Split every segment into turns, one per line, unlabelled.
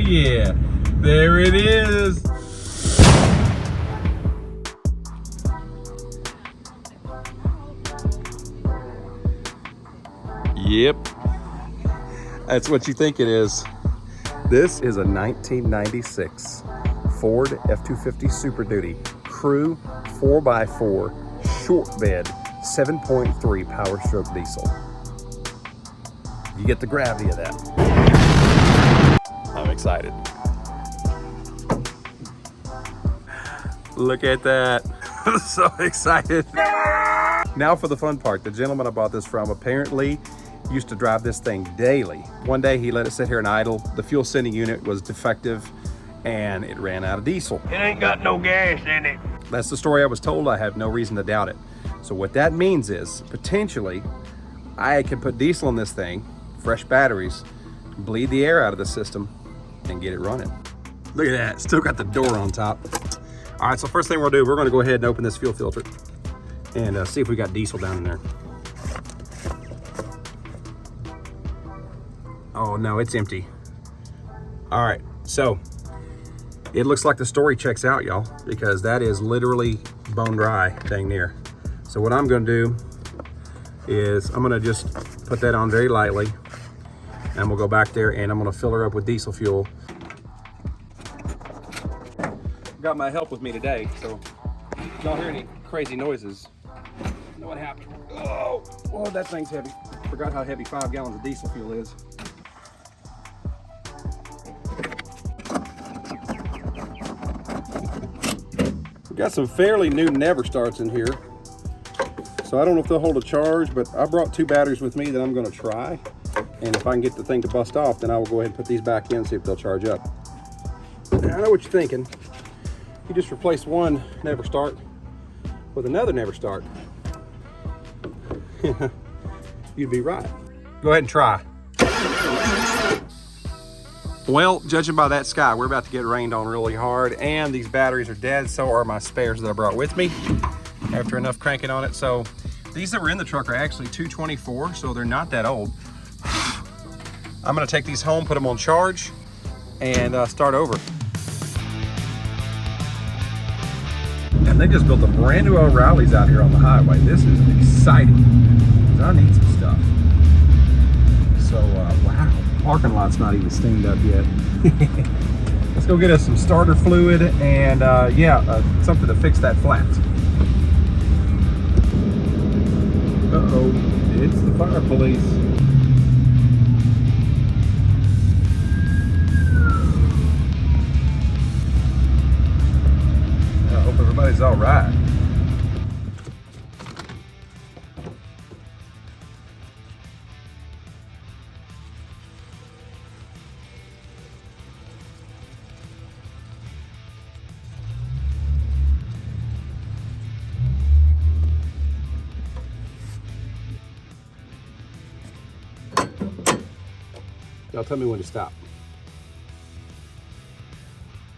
yeah, there it is. Yep, that's what you think it is. This is a 1996 Ford F-250 Super Duty Crew 4x4 short bed 7.3 Powerstroke diesel. You get the gravity of that. I'm excited. Look at that. I'm so excited. Now for the fun part. The gentleman I bought this from apparently used to drive this thing daily. One day he let it sit here and idle. The fuel sending unit was defective and it ran out of diesel.
It ain't got no gas in it.
That's the story I was told. I have no reason to doubt it. So what that means is potentially I can put diesel in this thing, fresh batteries, bleed the air out of the system and get it running. Look at that, still got the door on top. All right, so first thing we'll do, we're gonna go ahead and open this fuel filter and see if we got diesel down in there. Oh no, it's empty. All right, so it looks like the story checks out, y'all, because that is literally bone dry, dang near. So what I'm gonna do is I'm gonna just put that on very lightly and we'll go back there and I'm gonna fill her up with diesel fuel. Got my help with me today, so if y'all hear any crazy noises, you know what happened. Oh, that thing's heavy. Forgot how heavy 5 gallons of diesel fuel is. We got some fairly new never starts in here. So I don't know if they'll hold a charge, but I brought 2 batteries with me that I'm gonna try. And if I can get the thing to bust off, then I will go ahead and put these back in and see if they'll charge up. Now, I know what you're thinking. You just replace one never start with another never start. You'd be right. Go ahead and try. Well, judging by that sky, we're about to get rained on really hard and these batteries are dead, so are my spares that I brought with me after enough cranking on it. So these that were in the truck are actually 224, so they're not that old. I'm gonna take these home, put them on charge, and start over. And they just built a brand new O'Reilly's out here on the highway. This is exciting, because I need some stuff. So, wow, the parking lot's not even steamed up yet. Let's go get us some starter fluid and something to fix that flat. Uh-oh, it's the fire police. I hope everybody's all right. Y'all tell me when to stop.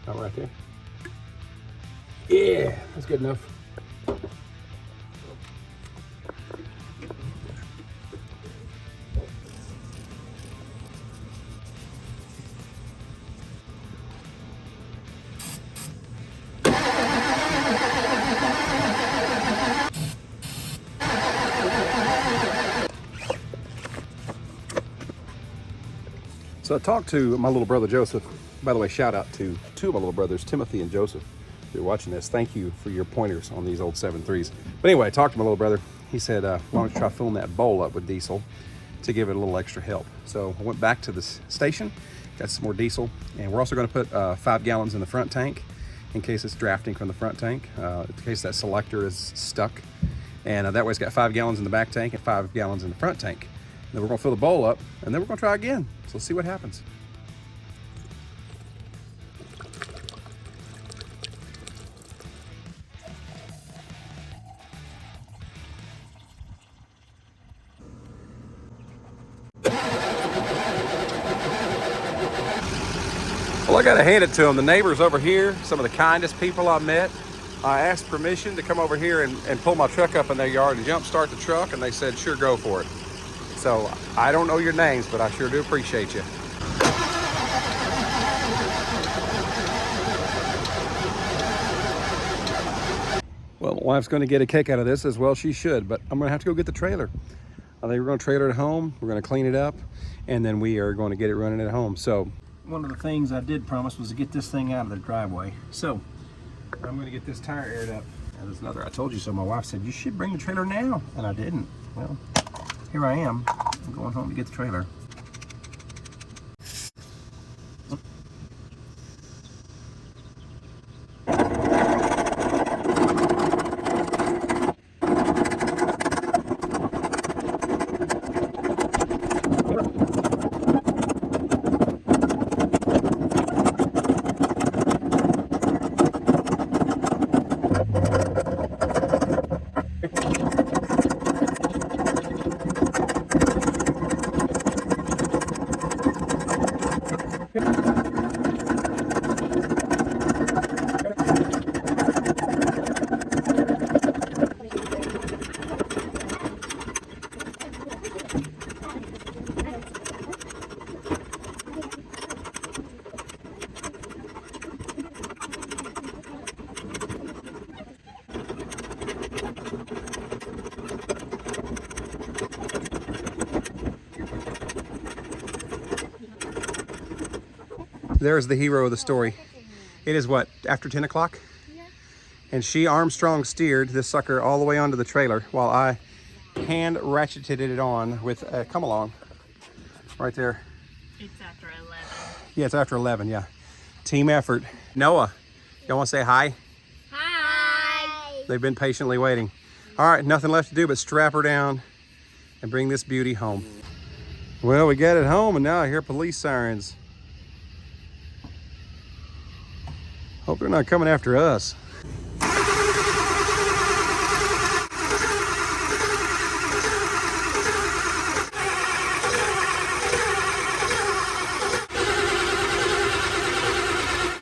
About right there. Yeah, that's good enough. So I talked to my little brother Joseph. By the way, shout out to 2 of my little brothers, Timothy and Joseph. If you're watching this, thank you for your pointers on these old 7.3s. But anyway, I talked to my little brother. He said, why don't you try filling that bowl up with diesel to give it a little extra help. So I went back to the station, got some more diesel, and we're also gonna put 5 gallons in the front tank in case it's drafting from the front tank, in case that selector is stuck. And that way it's got 5 gallons in the back tank and 5 gallons in the front tank. And then we're gonna fill the bowl up, and then we're gonna try again. So let's see what happens. Well, I gotta hand it to them. The neighbors over here, some of the kindest people I met. I asked permission to come over here and pull my truck up in their yard and jump start the truck, and they said, sure, go for it. So I don't know your names, but I sure do appreciate you. Well, my wife's going to get a kick out of this, as well she should, but I'm going to have to go get the trailer. I think we're going to trailer it at home, we're going to clean it up, and then we are going to get it running at home. So one of the things I did promise was to get this thing out of the driveway. So I'm going to get this tire aired up. And there's another I told you so. My wife said, you should bring the trailer now, and I didn't. Well, here I am. I'm going home to get the trailer. There's the hero of the story. It is what, after 10 o'clock? Yeah. And she Armstrong steered this sucker all the way onto the trailer while I hand ratcheted it on with a come along right there.
It's after 11.
Yeah, it's after 11, yeah. Team effort. Noah, y'all want to say hi?
Hi.
They've been patiently waiting. All right, nothing left to do but strap her down and bring this beauty home. Well, we got it home, and now I hear police sirens. Hope they're not coming after us.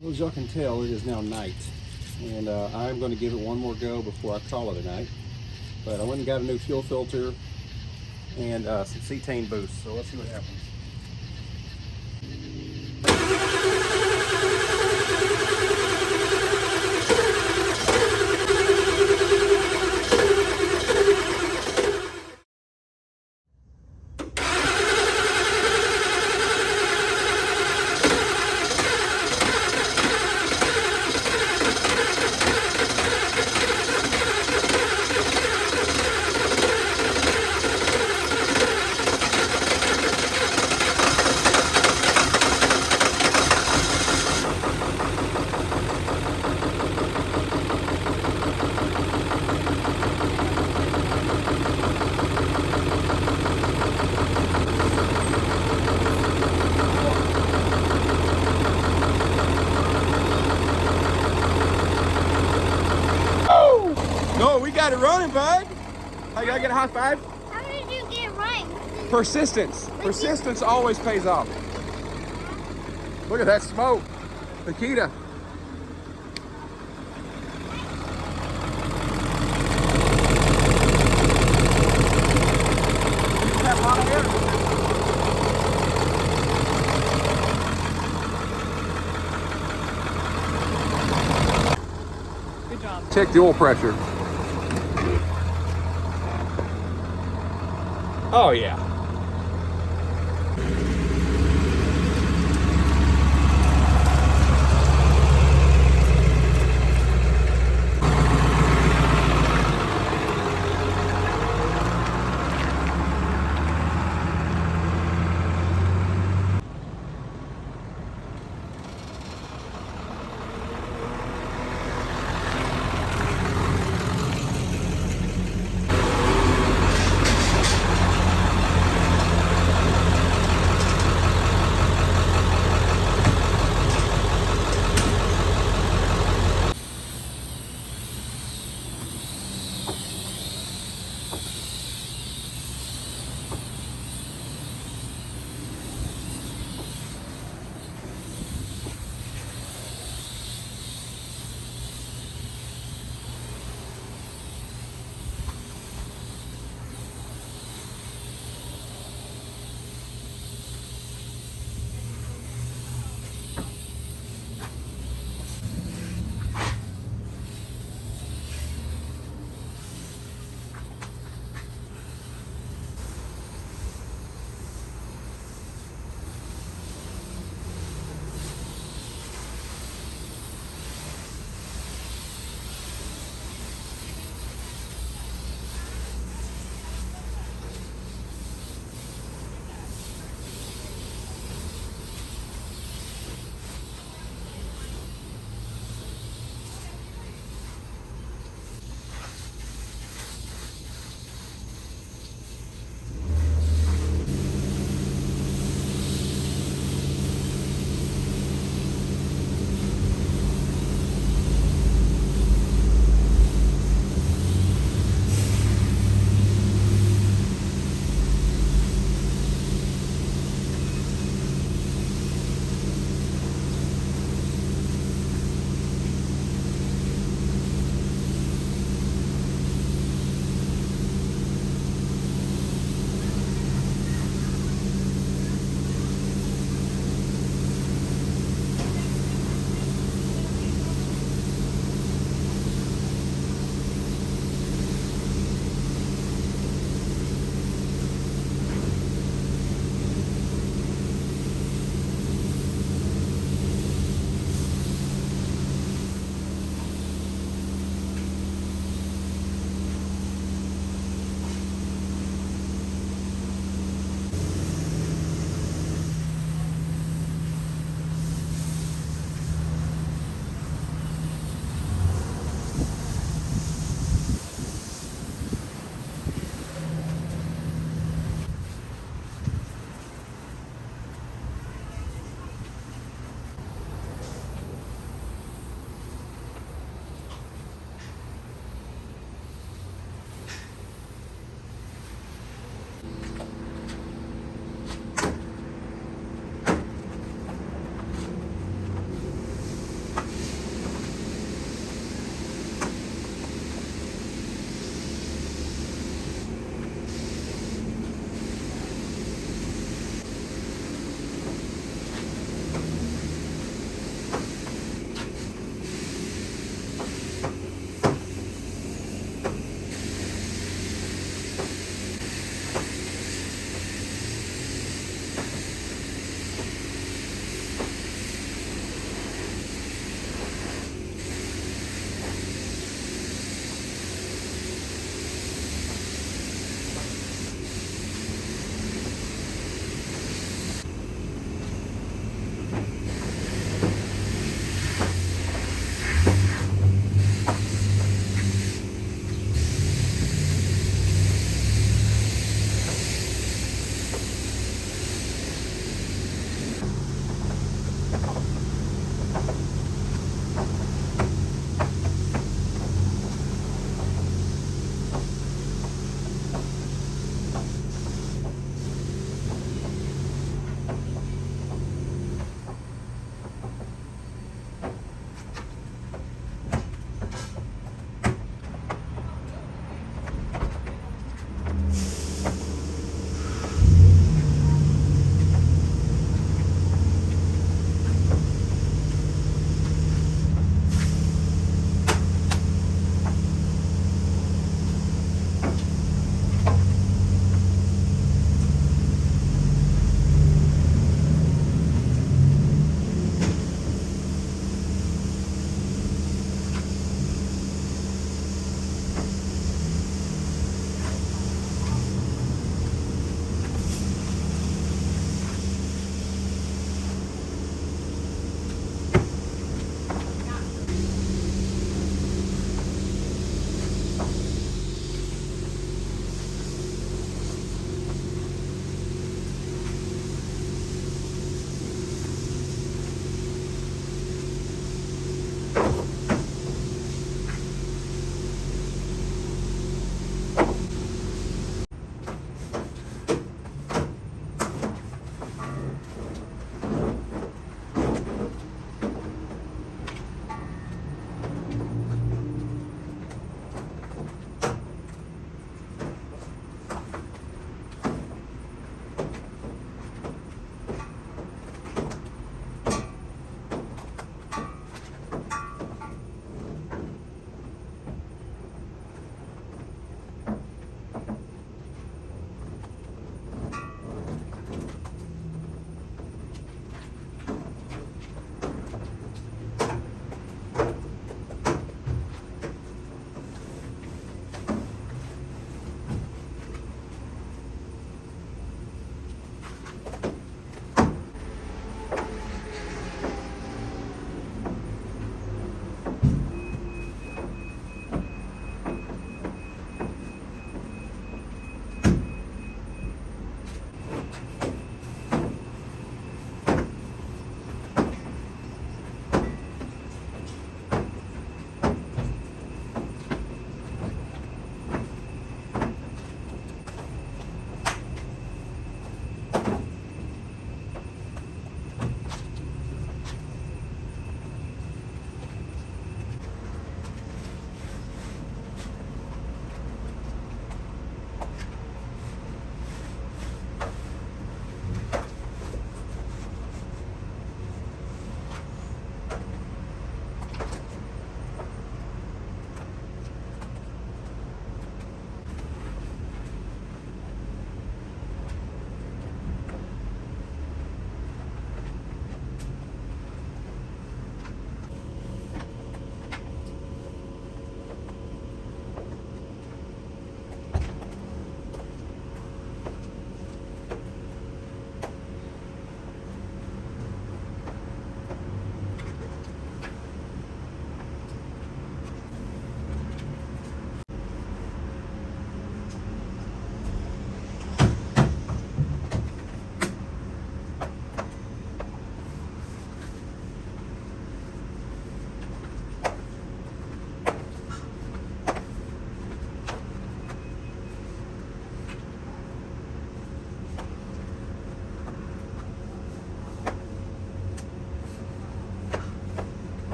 Well, as y'all can tell, it is now night, and I'm going to give it one more go before I call it a night. But I went and got a new fuel filter and some cetane boost, so let's see what happens. No, we got it running, bud. I gotta get a high five.
How did you get it right?
Persistence. Persistence always pays off. Look at that smoke. Nikita.
Good job.
Check the oil pressure. Oh yeah.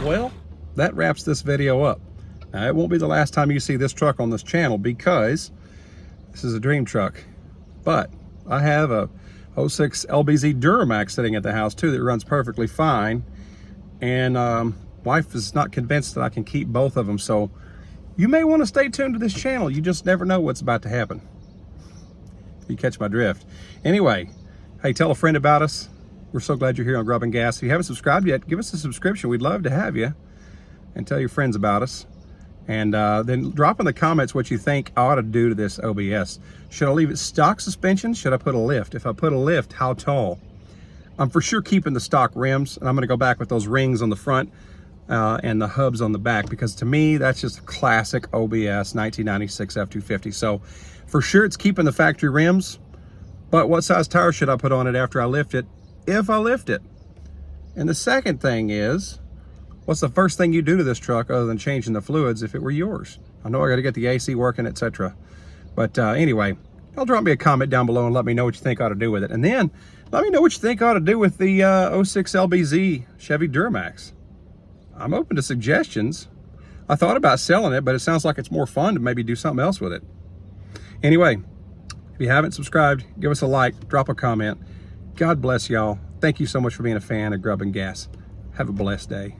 Well, that wraps this video up. Now, it won't be the last time you see this truck on this channel because this is a dream truck. But I have a 06 LBZ Duramax sitting at the house too that runs perfectly fine. And wife is not convinced that I can keep both of them. So you may want to stay tuned to this channel. You just never know what's about to happen. You catch my drift. Anyway, hey, tell a friend about us. We're so glad you're here on Grub and Gas. If you haven't subscribed yet, give us a subscription. We'd love to have you. And tell your friends about us. And then drop in the comments what you think I ought to do to this OBS. Should I leave it stock suspension? Should I put a lift? If I put a lift, how tall? I'm for sure keeping the stock rims, and I'm gonna go back with those rings on the front and the hubs on the back, because to me, that's just a classic OBS 1996 F-250. So for sure it's keeping the factory rims, but what size tire should I put on it after I lift it, if I lift it? And the second thing is, what's the first thing you do to this truck other than changing the fluids if it were yours? I know I got to get the AC working, etc. But anyway, y'all drop me a comment down below and let me know what you think I ought to do with it. And then let me know what you think I ought to do with the 06 LBZ Chevy Duramax. I'm open to suggestions. I thought about selling it, but it sounds like it's more fun to maybe do something else with it. Anyway, if you haven't subscribed, give us a like, drop a comment. God bless y'all. Thank you so much for being a fan of Grub and Gas. Have a blessed day.